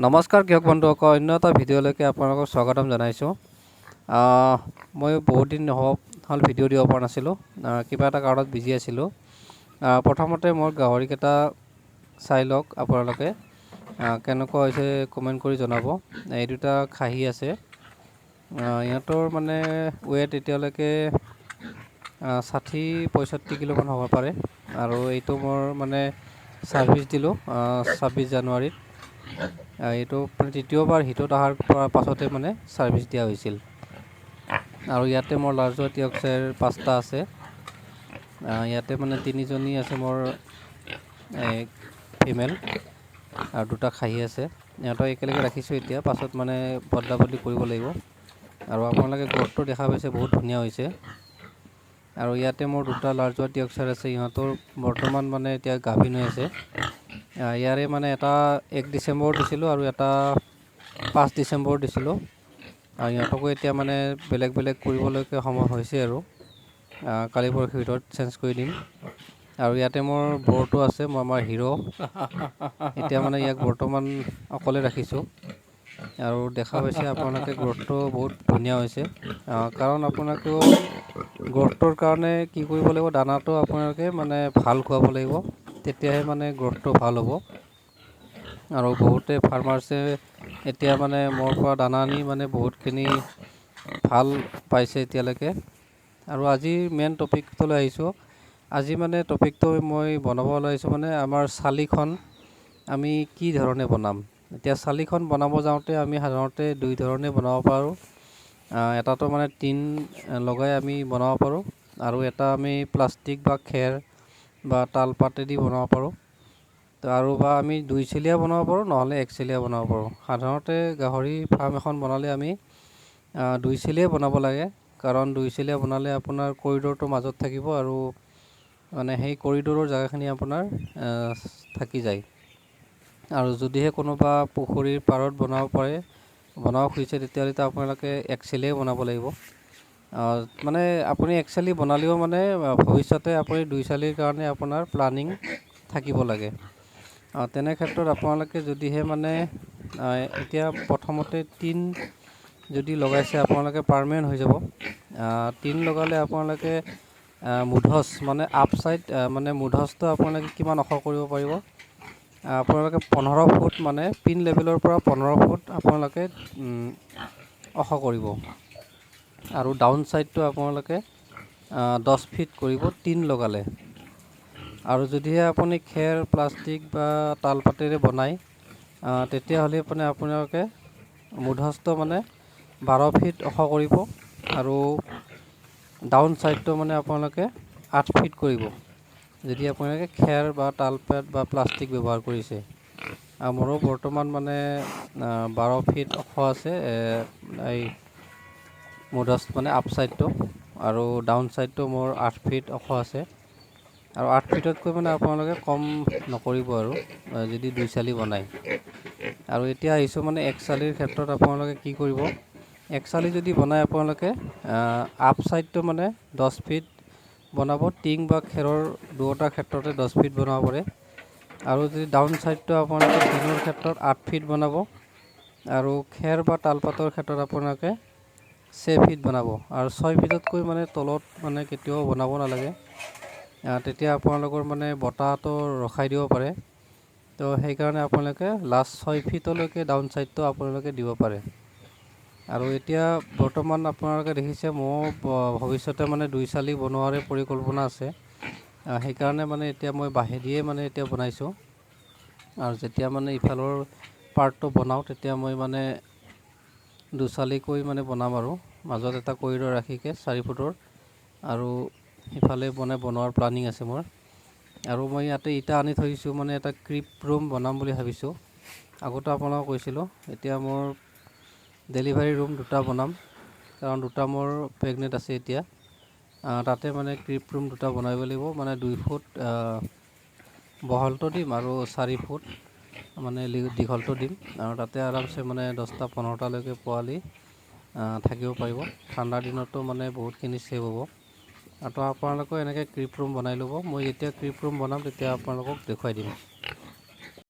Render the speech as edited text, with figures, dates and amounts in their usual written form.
নমস্কাৰ কৃষক বন্ধুসকল, অন্য এটা ভিডিঅ'লৈকে আপোনালোকক স্বাগতম জনাইছোঁ। মই বহুত দিন হ'ল ভিডিঅ' দিব পৰা নাছিলোঁ, কিবা এটা কাৰণত বিজি আছিলোঁ। প্ৰথমতে মোৰ গাহৰিকেইটা চাই লওক আপোনালোকে, কেনেকুৱা হৈছে কমেণ্ট কৰি জনাব। এই দুটা খাহী আছে, ইহঁতৰ মানে ৱেট এতিয়ালৈকে 60-65 কিলোমান হ'ব পাৰে। আৰু এইটো মোৰ মানে ছাৰ্ভিচ দিলোঁ 26 জানুৱাৰীত। এইটো তৃতীয়বাৰ হিটত অহাৰ পাছতে মানে ছাৰ্ভিচ দিয়া হৈছিল। আৰু ইয়াতে মোৰ লাৰ্জৰ টিয়কচাৰ 5টা আছে। ইয়াতে মানে 3জনী আছে মোৰ ফিমেল আৰু 2টা খাহী আছে। ইহঁতক একেলগে ৰাখিছোঁ এতিয়া, পাছত মানে বদলা বদলি কৰিব লাগিব। আৰু আপোনালোকে গ্ৰথটো দেখা পাইছে, বহুত ধুনীয়া হৈছে। আৰু ইয়াতে মোৰ 2টা লাৰ্জৰ টিয়কচাৰ আছে, ইহঁতৰ বৰ্তমান মানে এতিয়া গাভিন হৈ আছে। ইয়াৰে মানে এটা 1 ডিচেম্বৰ দিছিলোঁ আৰু এটা 5 ডিচেম্বৰ দিছিলোঁ। আৰু ইহঁতকো এতিয়া মানে বেলেগ বেলেগ কৰিবলৈকে সময় হৈছে আৰু কালি পৰহিৰ ভিতৰত চেঞ্জ কৰি দিম। আৰু ইয়াতে মোৰ বৰটো আছে, মই আমাৰ হিৰ'। এতিয়া মানে ইয়াক বৰ্তমান অকলে ৰাখিছোঁ। আৰু দেখা পাইছে আপোনালোকে গ্ৰথটো বহুত ধুনীয়া হৈছে। কাৰণ আপোনালোকেও গ্ৰথটোৰ কাৰণে কি কৰিব লাগিব, দানাটো আপোনালোকে মানে ভাল খুৱাব লাগিব, তেতিয়াহে মানে গ্ৰথটো ভাল হ'ব। আৰু বহুতে ফাৰ্মাৰ্ছে এতিয়া মানে মোৰ পৰা দানা আনি মানে বহুতখিনি ভাল পাইছে এতিয়ালৈকে। আৰু আজিৰ মেইন টপিকটোলৈ আহিছোঁ। আজি মানে টপিকটো মই বনাব ওলাইছোঁ মানে আমাৰ চালিখন আমি কি ধৰণে বনাম। এতিয়া চালিখন বনাব যাওঁতে আমি সাধাৰণতে 2 ধৰণে বনাব পাৰোঁ। এটাটো মানে টিন লগাই আমি বনাব পাৰোঁ, আৰু এটা আমি প্লাষ্টিক বা খেৰ বা তালপাতেদি বনাব পাৰোঁ। তো আৰু বা আমি 2 চিলীয়া বনাব পাৰোঁ, নহ'লে 1 চিলীয়া বনাব পাৰোঁ। সাধাৰণতে গাহৰি ফাৰ্ম এখন বনালে আমি 2 চিলিয়ে বনাব লাগে, কাৰণ 2 চিলিয়া বনালে আপোনাৰ কৰিডৰটো মাজত থাকিব আৰু মানে সেই কৰিডৰৰ জেগাখিনি আপোনাৰ থাকি যায়। আৰু যদিহে কোনোবা পুখুৰীৰ পাৰত বনাব খুজিছে, তেতিয়াহ'লে আপোনালোকে 1 চিলিয়ে বনাব লাগিব। মানে আপুনি 1 চালি বনালেও মানে ভৱিষ্যতে আপুনি 2 চালিৰ কাৰণে আপোনাৰ প্লানিং থাকিব লাগে। তেনে ক্ষেত্ৰত আপোনালোকে যদিহে মানে এতিয়া প্ৰথমতে টিন যদি লগাইছে, আপোনালোকে পাৰ্মানেণ্ট হৈ যাব। টিন লগালে আপোনালোকে মুধচ মানে আপ চাইড মানে মুধচটো আপোনালোকে কিমান ওখ কৰিব পাৰিব, আপোনালোকে 15 ফুট মানে পিন লেভেলৰ পৰা 15 ফুট আপোনালোকে ওখ কৰিব। আৰু ডাউন ছাইডটো আপোনালোকে 10 ফিট কৰিব টিন লগালে। আৰু যদিহে আপুনি খেৰ, প্লাষ্টিক বা তালপাতেৰে বনায়, তেতিয়াহ'লে মানে আপোনালোকে মুধচটো মানে 12 ফিট ওখ কৰিব। আৰু ডাউন ছাইডটো মানে আপোনালোকে 8 ফিট কৰিব, যদি আপোনালোকে খেৰ বা তালপাত বা প্লাষ্টিক ব্যৱহাৰ কৰিছে। মোৰো বৰ্তমান মানে 12 ফিট ওখ আছে এই মুধচ মানে আপ ছাইডটো, আৰু ডাউন ছাইডটো মোৰ 8 ফিট ওখ আছে। আৰু 8 ফিটতকৈ মানে আপোনালোকে কম নকৰিব আৰু যদি 2 চালি বনায়। আৰু এতিয়া আহিছোঁ মানে 1 চালিৰ ক্ষেত্ৰত আপোনালোকে কি কৰিব। 1 চালি যদি বনায়, আপোনালোকে আপ ছাইডটো মানে 10 ফিট বনাব। টিং বা খেৰৰ দুয়োটা ক্ষেত্ৰতে 10 ফিট বনাব পাৰে। আৰু যদি ডাউন ছাইডটো আপোনালোকে টিনৰ ক্ষেত্ৰত 8 ফিট বনাব, আৰু খেৰ বা তালপাতৰ ক্ষেত্ৰত আপোনালোকে 6 ফিট বনাব। আৰু 6 ফিটতকৈ মানে তলত মানে কেতিয়াও বনাব নালাগে, তেতিয়া আপোনালোকৰ মানে বতাহটো ৰখাই দিব পাৰে। তো সেইকাৰণে আপোনালোকে লাষ্ট 6 ফিটলৈকে ডাউন ছাইডটো আপোনালোকে দিব পাৰে। আৰু এতিয়া বৰ্তমান আপোনালোকে দেখিছে, মোৰ ভৱিষ্যতে মানে 2 চালি বনোৱাৰে পৰিকল্পনা আছে। সেইকাৰণে মানে এতিয়া মই বাঁহেদিয়ে মানে এতিয়া বনাইছোঁ। আৰু যেতিয়া মানে ইফালৰ পাৰ্টটো বনাওঁ, তেতিয়া মই মানে 2 চালিকৈ মানে বনাম, আৰু মাজত এটা কৰিডৰ ৰাখিকে 4 ফুটৰ, আৰু সিফালে মানে বনোৱাৰ প্লানিং আছে মোৰ। আৰু মই ইয়াতে ইটা আনি থৈছোঁ, মানে এটা ক্ৰিপ ৰুম বনাম বুলি ভাবিছোঁ। আগতে আপোনালোকক কৈছিলোঁ। এতিয়া মোৰ ডেলিভাৰী ৰুম 2টা বনাম, কাৰণ 2টা মোৰ প্ৰেগনেণ্ট আছে এতিয়া। তাতে মানে ক্ৰিপ ৰুম 2টা বনাব লাগিব, মানে 2 ফুট বহলটো দিম আৰু 4 ফুট মানে দীঘলটো দিম। আৰু তাতে আৰামছে মানে 10টা-15টালৈকে পোৱালি থাকিব পাৰিব। ঠাণ্ডাৰ দিনতো মানে বহুতখিনি ছেভ হ'ব। আৰু আপোনালোকেও এনেকৈ ক্ৰিপ ৰুম বনাই ল'ব। মই যেতিয়া ক্ৰিপ ৰুম বনাম, তেতিয়া আপোনালোকক দেখুৱাই দিম।